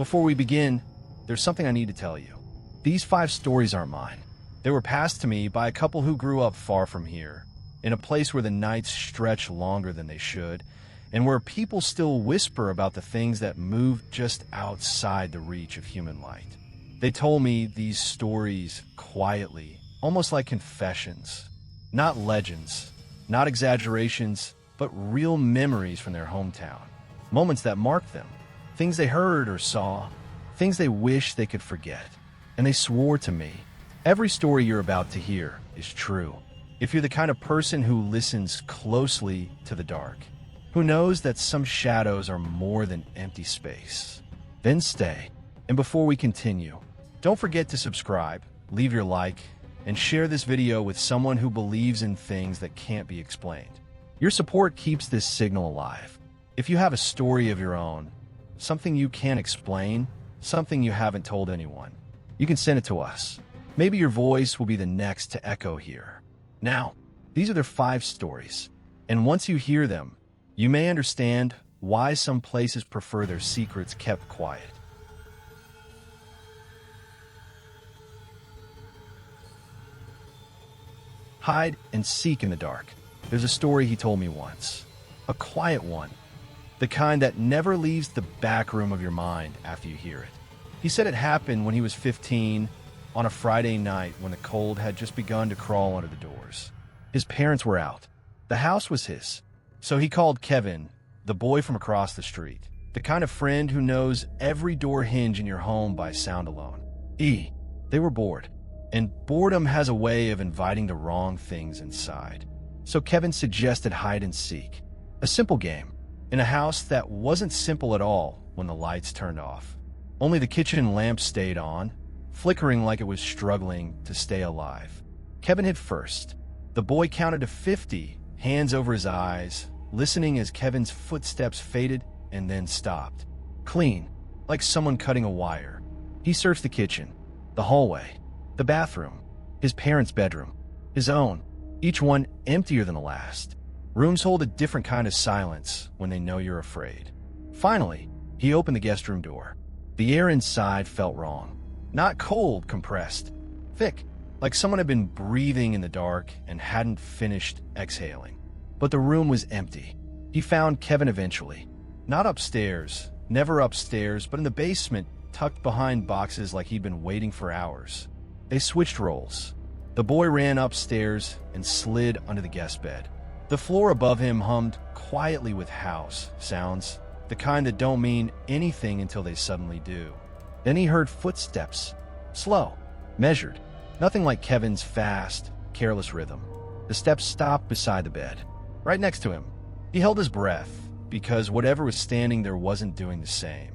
Before we begin, there's something I need to tell you. These 5 stories aren't mine. They were passed to me by a couple who grew up far from here, in a place where the nights stretch longer than they should, and where people still whisper about the things that move just outside the reach of human light. They told me these stories quietly, almost like confessions. Not legends, not exaggerations, but real memories from their hometown. Moments that marked them. Things they heard or saw. Things they wish they could forget. And they swore to me, every story you're about to hear is true. If you're the kind of person who listens closely to the dark, who knows that some shadows are more than empty space, then stay. And before we continue, don't forget to subscribe, leave your like, and share this video with someone who believes in things that can't be explained. Your support keeps this signal alive. If you have a story of your own, something you can't explain, something you haven't told anyone, you can send it to us. Maybe your voice will be the next to echo here. Now, these are their 5 stories, and once you hear them, you may understand why some places prefer their secrets kept quiet. Hide and seek in the dark. There's a story he told me once. A quiet one. The kind that never leaves the back room of your mind after you hear it. He said it happened when he was 15 on a Friday night when the cold had just begun to crawl under the doors. His parents were out. The house was his. So he called Kevin, the boy from across the street, the kind of friend who knows every door hinge in your home by sound alone. They were bored. And boredom has a way of inviting the wrong things inside. So Kevin suggested hide and seek, a simple game, in a house that wasn't simple at all when the lights turned off. Only the kitchen lamp stayed on, flickering like it was struggling to stay alive. Kevin hid first. The boy counted to 50, hands over his eyes, listening as Kevin's footsteps faded and then stopped. Clean, like someone cutting a wire. He searched the kitchen, the hallway, the bathroom, his parents' bedroom, his own, each one emptier than the last. Rooms hold a different kind of silence when they know you're afraid. Finally, he opened the guest room door. The air inside felt wrong. Not cold, compressed. Thick, like someone had been breathing in the dark and hadn't finished exhaling. But the room was empty. He found Kevin eventually. Not upstairs, never upstairs, but in the basement, tucked behind boxes like he'd been waiting for hours. They switched roles. The boy ran upstairs and slid under the guest bed. The floor above him hummed quietly with house sounds, the kind that don't mean anything until they suddenly do. Then he heard footsteps, slow, measured, nothing like Kevin's fast, careless rhythm. The steps stopped beside the bed, right next to him. He held his breath, because whatever was standing there wasn't doing the same.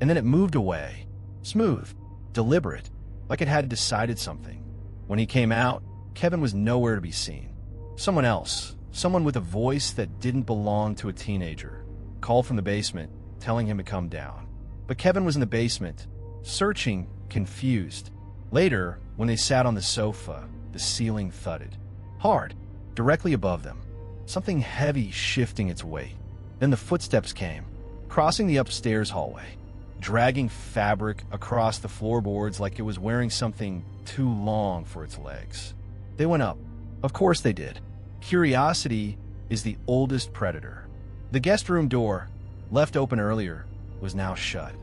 And then it moved away, smooth, deliberate, like it had decided something. When he came out, Kevin was nowhere to be seen. Someone else, someone with a voice that didn't belong to a teenager, called from the basement, telling him to come down. But Kevin was in the basement, searching, confused. Later, when they sat on the sofa, the ceiling thudded. Hard, directly above them. Something heavy shifting its weight. Then the footsteps came, crossing the upstairs hallway, dragging fabric across the floorboards like it was wearing something too long for its legs. They went up. Of course they did. Curiosity is the oldest predator. The guest room door, left open earlier, was now shut.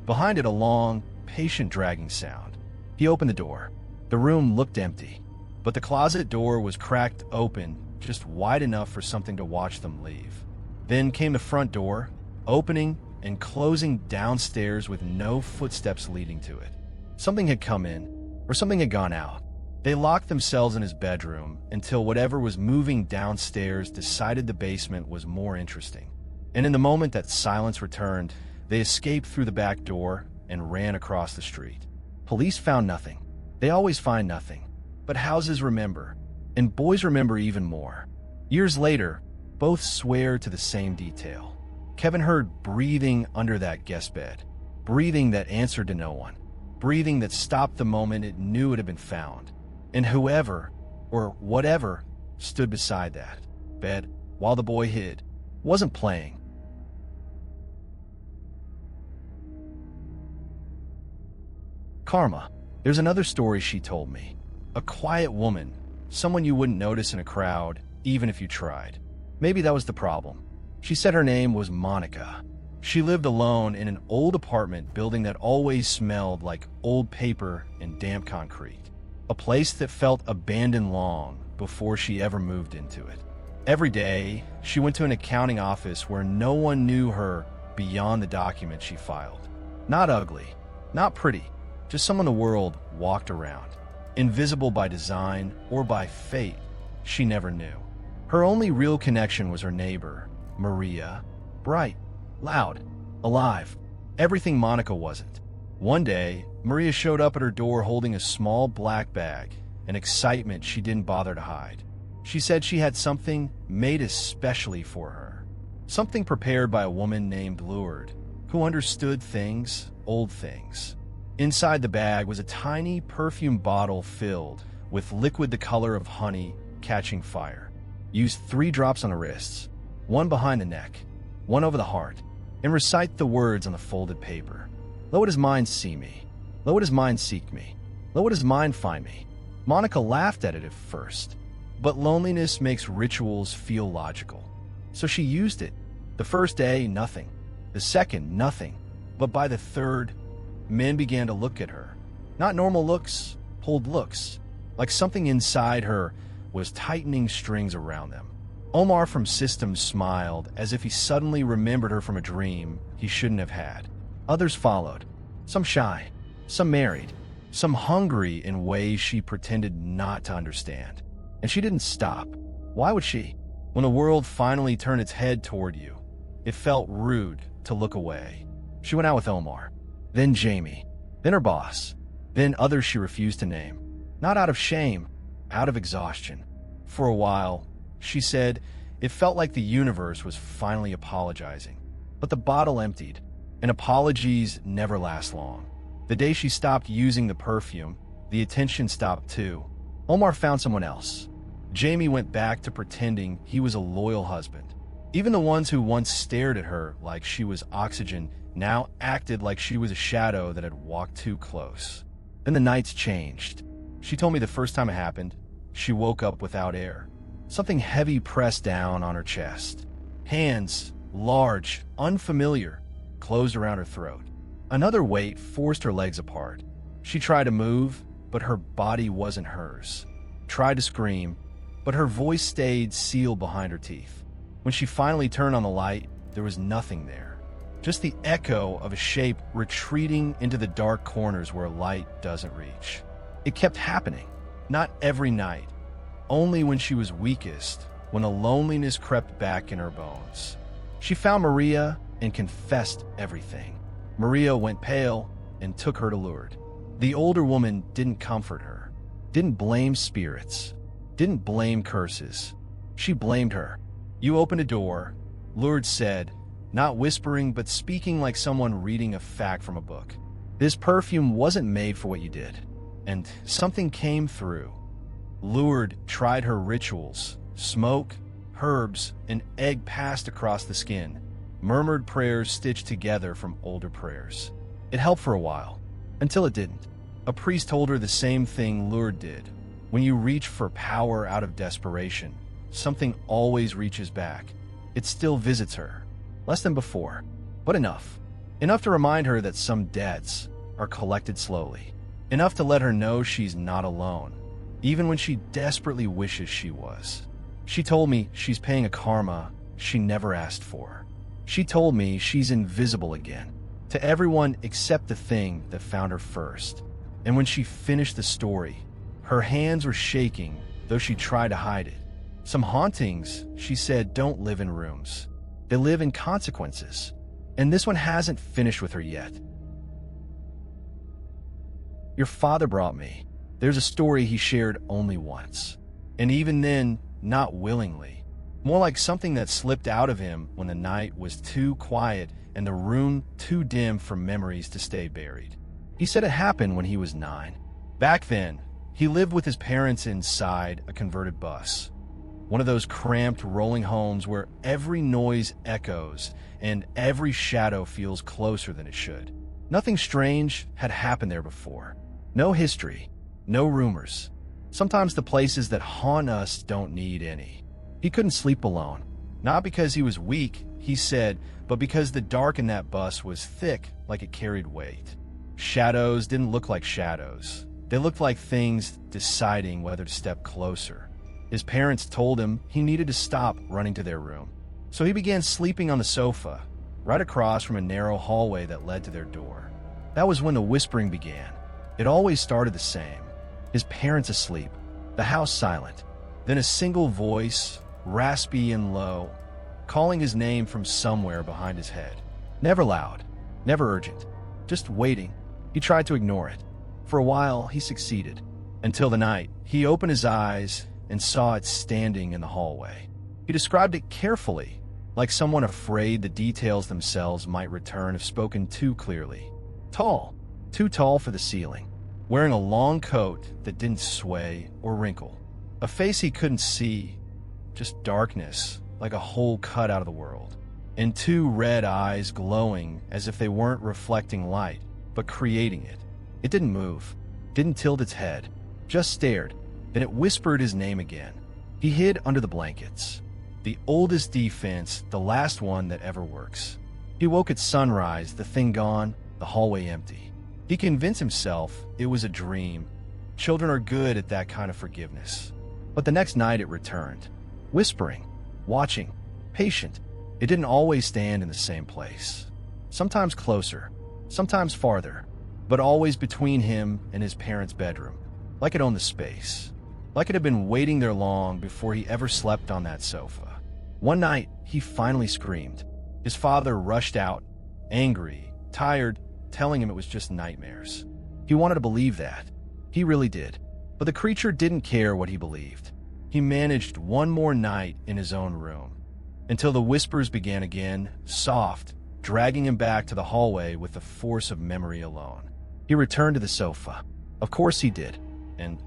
Behind it, a long, patient dragging sound. He opened the door. The room looked empty, but the closet door was cracked open, just wide enough for something to watch them leave. Then came the front door, opening and closing downstairs with no footsteps leading to it. Something had come in, or something had gone out. They locked themselves in his bedroom until whatever was moving downstairs decided the basement was more interesting. And in the moment that silence returned, they escaped through the back door and ran across the street. Police found nothing. They always find nothing. But houses remember, and boys remember even more. Years later, both swear to the same detail. Kevin heard breathing under that guest bed, breathing that answered to no one, breathing that stopped the moment it knew it had been found. And whoever, or whatever, stood beside that bed while the boy hid, wasn't playing. Karma. There's another story she told me. A quiet woman, someone you wouldn't notice in a crowd, even if you tried. Maybe that was the problem. She said her name was Monica. She lived alone in an old apartment building that always smelled like old paper and damp concrete. A place that felt abandoned long before she ever moved into it. Every day, she went to an accounting office where no one knew her beyond the documents she filed. Not ugly, not pretty, just someone the world walked around. Invisible by design or by fate, she never knew. Her only real connection was her neighbor, Maria. Bright, loud, alive. Everything Monica wasn't. One day, Maria showed up at her door holding a small black bag, an excitement she didn't bother to hide. She said she had something made especially for her. Something prepared by a woman named Lourdes, who understood things, old things. Inside the bag was a tiny perfume bottle filled with liquid the color of honey catching fire. Use 3 drops on the wrists, 1 behind the neck, 1 over the heart, and recite the words on the folded paper. Let what is mine see me. Let what is mine seek me. Let what is mine find me. Monica laughed at it at first, but loneliness makes rituals feel logical. So she used it. The first day, nothing. The second, nothing. But by the third, men began to look at her. Not normal looks, pulled looks. Like something inside her was tightening strings around them. Omar from Systems smiled as if he suddenly remembered her from a dream he shouldn't have had. Others followed. Some shy, some married, some hungry in ways she pretended not to understand. And she didn't stop. Why would she? When the world finally turned its head toward you, it felt rude to look away. She went out with Omar, then Jamie, then her boss, then others she refused to name. Not out of shame, out of exhaustion. For a while, she said, it felt like the universe was finally apologizing. But the bottle emptied, and apologies never last long. The day she stopped using the perfume, the attention stopped too. Omar found someone else. Jamie went back to pretending he was a loyal husband. Even the ones who once stared at her like she was oxygen now acted like she was a shadow that had walked too close. Then the nights changed. She told me the first time it happened, she woke up without air. Something heavy pressed down on her chest. Hands, large, unfamiliar, closed around her throat. Another weight forced her legs apart. She tried to move, but her body wasn't hers. Tried to scream, but her voice stayed sealed behind her teeth. When she finally turned on the light, there was nothing there. Just the echo of a shape retreating into the dark corners where light doesn't reach. It kept happening, not every night, only when she was weakest, when the loneliness crept back in her bones. She found Maria and confessed everything. Maria went pale and took her to Lourdes. The older woman didn't comfort her, didn't blame spirits, didn't blame curses. She blamed her. You opened a door, Lourdes said, not whispering but speaking like someone reading a fact from a book. This perfume wasn't made for what you did. And something came through. Lourdes tried her rituals. Smoke, herbs, and egg passed across the skin. Murmured prayers stitched together from older prayers. It helped for a while, until it didn't. A priest told her the same thing Lourdes did. When you reach for power out of desperation, something always reaches back. It still visits her. Less than before, but enough. Enough to remind her that some debts are collected slowly. Enough to let her know she's not alone, even when she desperately wishes she was. She told me she's paying a karma she never asked for. She told me she's invisible again, to everyone except the thing that found her first. And when she finished the story, her hands were shaking, though she tried to hide it. Some hauntings, she said, don't live in rooms. They live in consequences. And this one hasn't finished with her yet. Your father brought me. There's a story he shared only once. And even then, not willingly. More like something that slipped out of him when the night was too quiet and the room too dim for memories to stay buried. He said it happened when he was 9. Back then, he lived with his parents inside a converted bus. One of those cramped, rolling homes where every noise echoes and every shadow feels closer than it should. Nothing strange had happened there before. No history, no rumors. Sometimes the places that haunt us don't need any. He couldn't sleep alone. Not because he was weak, he said, but because the dark in that bus was thick, like it carried weight. Shadows didn't look like shadows. They looked like things deciding whether to step closer. His parents told him he needed to stop running to their room. So he began sleeping on the sofa, right across from a narrow hallway that led to their door. That was when the whispering began. It always started the same. His parents asleep, the house silent, then a single voice, raspy and low, calling his name from somewhere behind his head. Never loud, never urgent, just waiting. He tried to ignore it. For a while, he succeeded, until the night he opened his eyes and saw it standing in the hallway. He described it carefully, like someone afraid the details themselves might return if spoken too clearly. Tall, too tall for the ceiling, wearing a long coat that didn't sway or wrinkle. A face he couldn't see, just darkness, like a hole cut out of the world. And two red eyes glowing as if they weren't reflecting light, but creating it. It didn't move, didn't tilt its head, just stared. Then it whispered his name again. He hid under the blankets. The oldest defense, the last one that ever works. He woke at sunrise, the thing gone, the hallway empty. He convinced himself it was a dream. Children are good at that kind of forgiveness. But the next night it returned, whispering, watching, patient. It didn't always stand in the same place. Sometimes closer, sometimes farther, but always between him and his parents' bedroom, like it owned the space, like it had been waiting there long before he ever slept on that sofa. One night, he finally screamed. His father rushed out, angry, tired, telling him it was just nightmares. He wanted to believe that. He really did. But the creature didn't care what he believed. He managed one more night in his own room, until the whispers began again, soft, dragging him back to the hallway with the force of memory alone. He returned to the sofa. Of course he did. And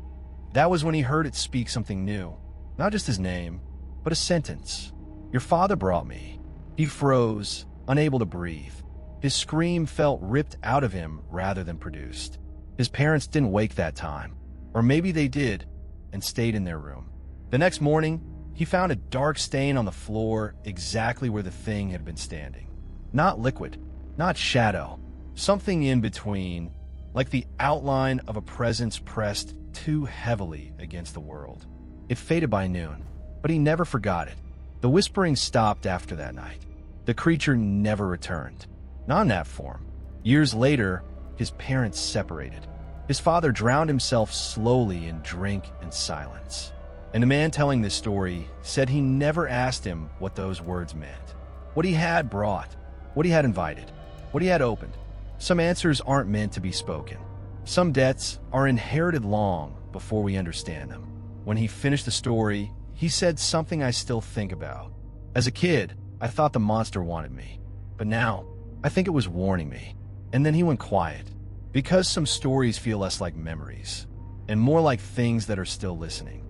that was when he heard it speak something new. Not just his name, but a sentence. "Your father brought me." He froze, unable to breathe. His scream felt ripped out of him rather than produced. His parents didn't wake that time. Or maybe they did, and stayed in their room. The next morning, he found a dark stain on the floor exactly where the thing had been standing. Not liquid, not shadow, something in between, like the outline of a presence pressed too heavily against the world. It faded by noon, but he never forgot it. The whispering stopped after that night. The creature never returned. Not in that form. Years later, his parents separated. His father drowned himself slowly in drink and silence. And the man telling this story said he never asked him what those words meant. What he had brought, what he had invited, what he had opened. Some answers aren't meant to be spoken. Some debts are inherited long before we understand them. When he finished the story, he said something I still think about. As a kid, I thought the monster wanted me. But now, I think it was warning me. And then he went quiet. Because some stories feel less like memories, and more like things that are still listening.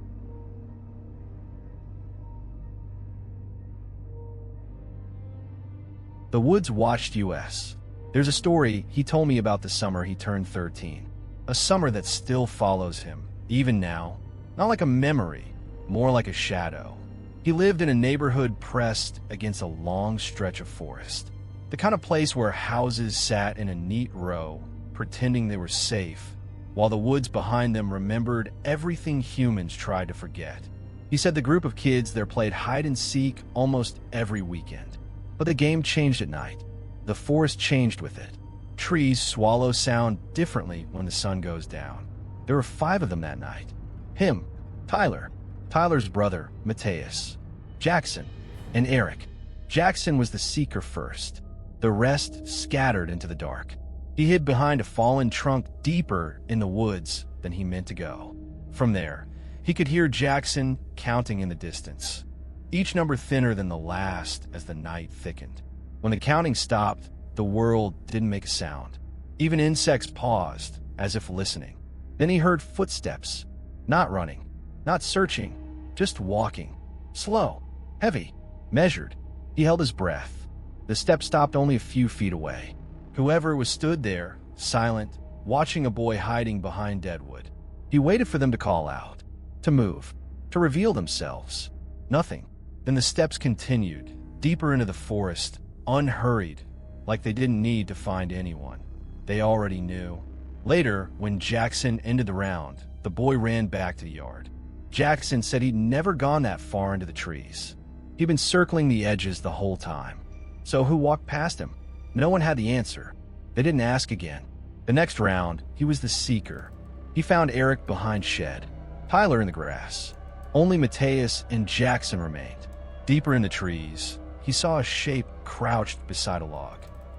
The Woods watched US. There's a story he told me about the summer he turned 13. A summer that still follows him, even now. Not like a memory, more like a shadow. He lived in a neighborhood pressed against a long stretch of forest. The kind of place where houses sat in a neat row, pretending they were safe, while the woods behind them remembered everything humans tried to forget. He said the group of kids there played hide and seek almost every weekend. But the game changed at night. The forest changed with it. Trees swallow sound differently when the sun goes down. There were 5 of them that night. Him, Tyler, Tyler's brother, Mateus, Jackson, and Eric. Jackson was the seeker first. The rest scattered into the dark. He hid behind a fallen trunk deeper in the woods than he meant to go. From there, he could hear Jackson counting in the distance, each number thinner than the last as the night thickened. When the counting stopped, the world didn't make a sound. Even insects paused, as if listening. Then he heard footsteps, not running, not searching, just walking. Slow, heavy, measured. He held his breath. The steps stopped only a few feet away. Whoever was stood there, silent, watching a boy hiding behind deadwood. He waited for them to call out, to move, to reveal themselves. Nothing. Then the steps continued, deeper into the forest, unhurried, like they didn't need to find anyone. They already knew. Later, when Jackson ended the round, the boy ran back to the yard. Jackson said he'd never gone that far into the trees. He'd been circling the edges the whole time. So who walked past him? No one had the answer. They didn't ask again. The next round, he was the seeker. He found Eric behind shed, Tyler in the grass. Only Mateus and Jackson remained. Deeper in the trees, he saw a shape crouched beside a log.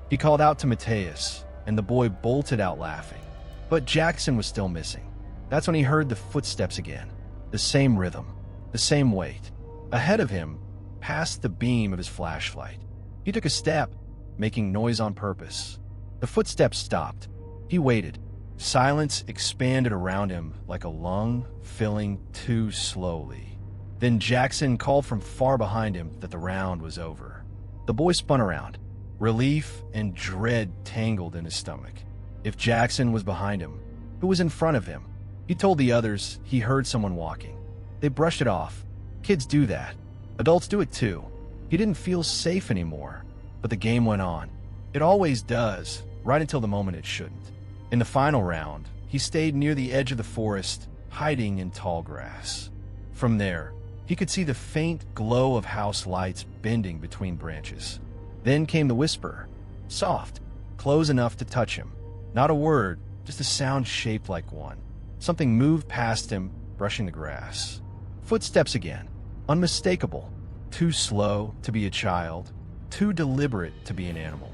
He called out to Mateus, and the boy bolted out laughing. But Jackson was still missing. That's when he heard the footsteps again. The same rhythm, the same weight. Ahead of him, past the beam of his flashlight. He took a step, making noise on purpose. The footsteps stopped. He waited. Silence expanded around him like a lung filling too slowly. Then Jackson called from far behind him that the round was over. The boy spun around. Relief and dread tangled in his stomach. If Jackson was behind him, who was in front of him? He told the others he heard someone walking. They brushed it off. Kids do that. Adults do it too. He didn't feel safe anymore, but the game went on. It always does, right until the moment it shouldn't. In the final round, he stayed near the edge of the forest, hiding in tall grass. From there, he could see the faint glow of house lights bending between branches. Then came the whisper, soft, close enough to touch him. Not a word, just a sound shaped like one. Something moved past him, brushing the grass. Footsteps again, unmistakable, too slow to be a child, too deliberate to be an animal.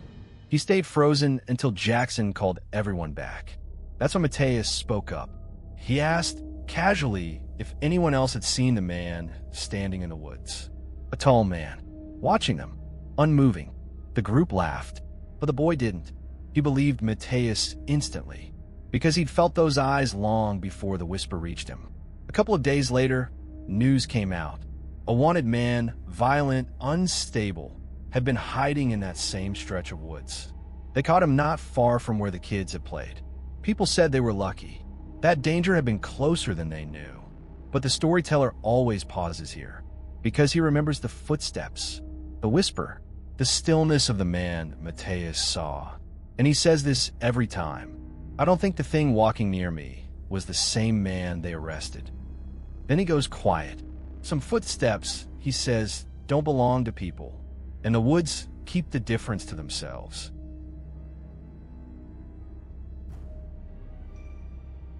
He stayed frozen until Jackson called everyone back. That's when Mateus spoke up. He asked, casually, if anyone else had seen the man standing in the woods. A tall man, watching them, unmoving. The group laughed, but the boy didn't. He believed Mateus instantly, because he'd felt those eyes long before the whisper reached him. A couple of days later, news came out. A wanted man, violent, unstable, had been hiding in that same stretch of woods. They caught him not far from where the kids had played. People said they were lucky. That danger had been closer than they knew. But the storyteller always pauses here, because he remembers the footsteps, the whisper, the stillness of the man Mateus saw. And he says this every time. I don't think the thing walking near me was the same man they arrested. Then he goes quiet. Some footsteps, he says, don't belong to people. And the woods keep the difference to themselves.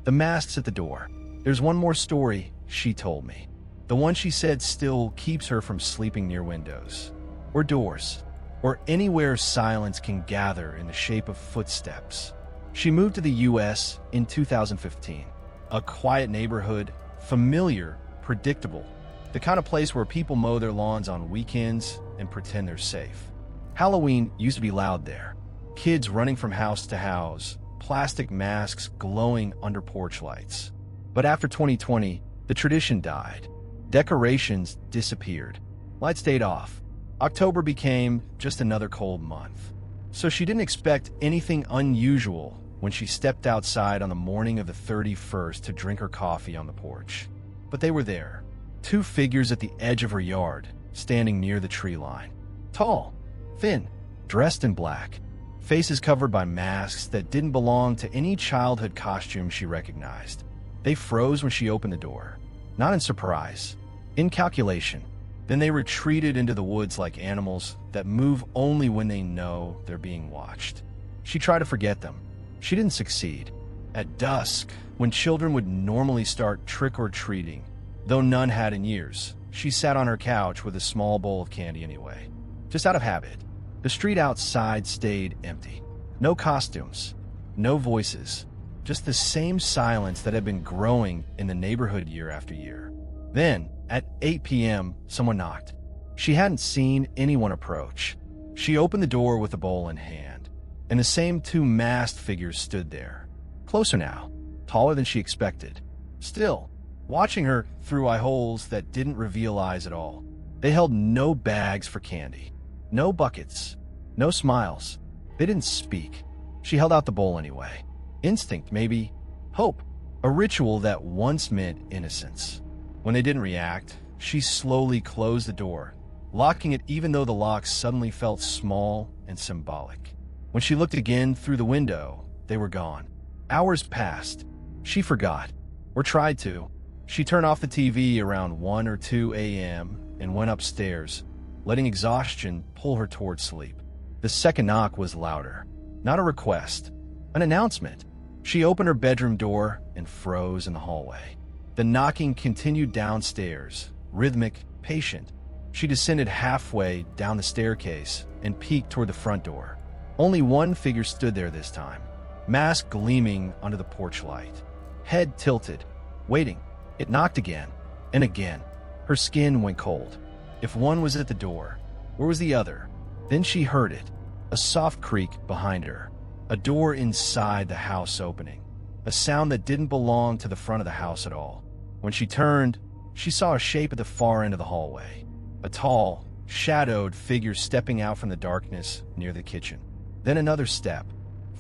The masks at the door. There's one more story, she told me. The one she said still keeps her from sleeping near windows, or doors, or anywhere silence can gather in the shape of footsteps. She moved to the U.S. in 2015. A quiet neighborhood, familiar, predictable. The kind of place where people mow their lawns on weekends and pretend they're safe. Halloween used to be loud there. Kids running from house to house, plastic masks glowing under porch lights. But after 2020, the tradition died. Decorations disappeared. Lights stayed off. October became just another cold month. So she didn't expect anything unusual when she stepped outside on the morning of the 31st to drink her coffee on the porch. But they were there. Two figures at the edge of her yard, standing near the tree line. Tall, thin, dressed in black, faces covered by masks that didn't belong to any childhood costume she recognized. They froze when she opened the door, not in surprise, in calculation. Then they retreated into the woods like animals that move only when they know they're being watched. She tried to forget them. She didn't succeed. At dusk, when children would normally start trick-or-treating, though none had in years, she sat on her couch with a small bowl of candy anyway, just out of habit. The street outside stayed empty. No costumes, no voices, just the same silence that had been growing in the neighborhood year after year. Then, at 8 p.m., someone knocked. She hadn't seen anyone approach. She opened the door with the bowl in hand, and the same two masked figures stood there. Closer now, taller than she expected. Still, watching her through eye holes that didn't reveal eyes at all. They held no bags for candy, no buckets, no smiles. They didn't speak. She held out the bowl anyway. instinct, maybe hope, a ritual that once meant innocence. When they didn't react, she slowly closed the door, locking it even though the lock suddenly felt small and symbolic. When she looked again through the window, they were gone. Hours passed. She forgot, or tried to. She turned off the TV around 1 or 2 a.m. and went upstairs, letting exhaustion pull her towards sleep. The second knock was louder. Not a request, an announcement. She opened her bedroom door and froze in the hallway. The knocking continued downstairs, rhythmic, patient. She descended halfway down the staircase and peeked toward the front door. Only one figure stood there this time, mask gleaming under the porch light, head tilted, waiting. It knocked again, and again. Her skin went cold. If one was at the door, where was the other? Then she heard it, a soft creak behind her, a door inside the house opening, a sound that didn't belong to the front of the house at all. When she turned, she saw a shape at the far end of the hallway, a tall, shadowed figure stepping out from the darkness near the kitchen. Then another step,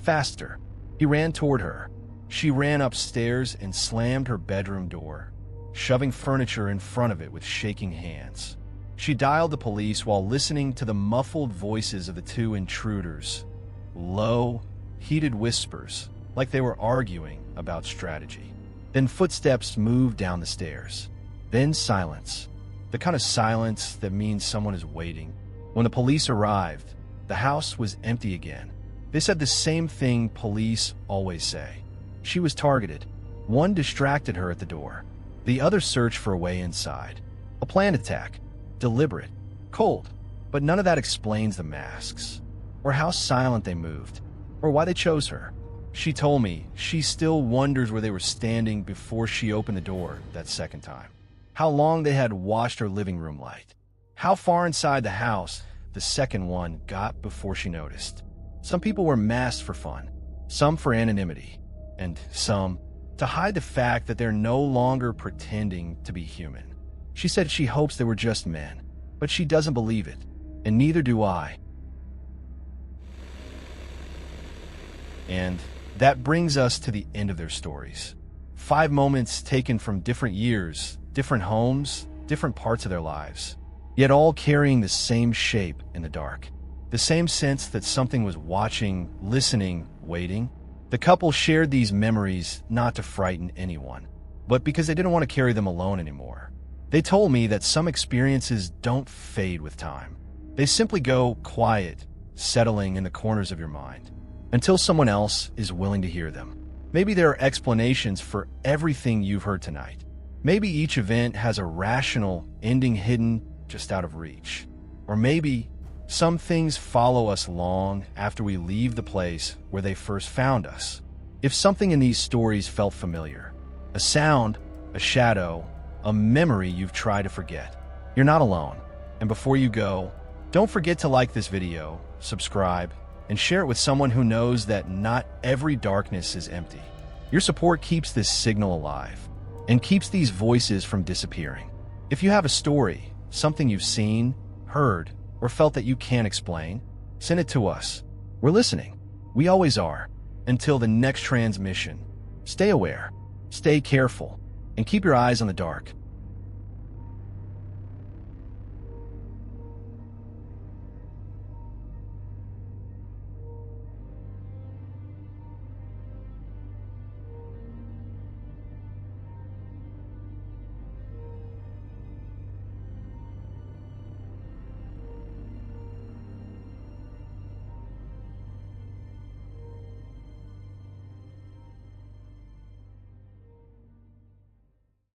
faster. He ran toward her. She ran upstairs and slammed her bedroom door, shoving furniture in front of it with shaking hands. She dialed the police while listening to the muffled voices of the two intruders, low, heated whispers, like they were arguing about strategy. Then footsteps moved down the stairs. Then silence, the kind of silence that means someone is waiting. When the police arrived, the house was empty again. They said the same thing police always say. She was targeted. One distracted her at the door. The other searched for a way inside. A planned attack. Deliberate. Cold. But none of that explains the masks, or how silent they moved, or why they chose her. She told me she still wonders where they were standing before she opened the door that second time. How long they had watched her living room light. How far inside the house the second one got before she noticed. Some people were masked for fun, some for anonymity, and some to hide the fact that they're no longer pretending to be human. She said she hopes they were just men, but she doesn't believe it, and neither do I. And that brings us to the end of their stories. 5 moments taken from different years, different homes, different parts of their lives, yet all carrying the same shape in the dark. The same sense that something was watching, listening, waiting. The couple shared these memories not to frighten anyone, but because they didn't want to carry them alone anymore. They told me that some experiences don't fade with time. They simply go quiet, settling in the corners of your mind, until someone else is willing to hear them. Maybe there are explanations for everything you've heard tonight. Maybe each event has a rational ending hidden just out of reach. Or maybe some things follow us long after we leave the place where they first found us. If something in these stories felt familiar, a sound, a shadow, a memory you've tried to forget, you're not alone. And before you go, don't forget to like this video, subscribe, and share it with someone who knows that not every darkness is empty. Your support keeps this signal alive and keeps these voices from disappearing. If you have a story, something you've seen, heard, or felt that you can't explain, send it to us. We're listening. We always are. Until the next transmission, stay aware, stay careful, and keep your eyes on the dark.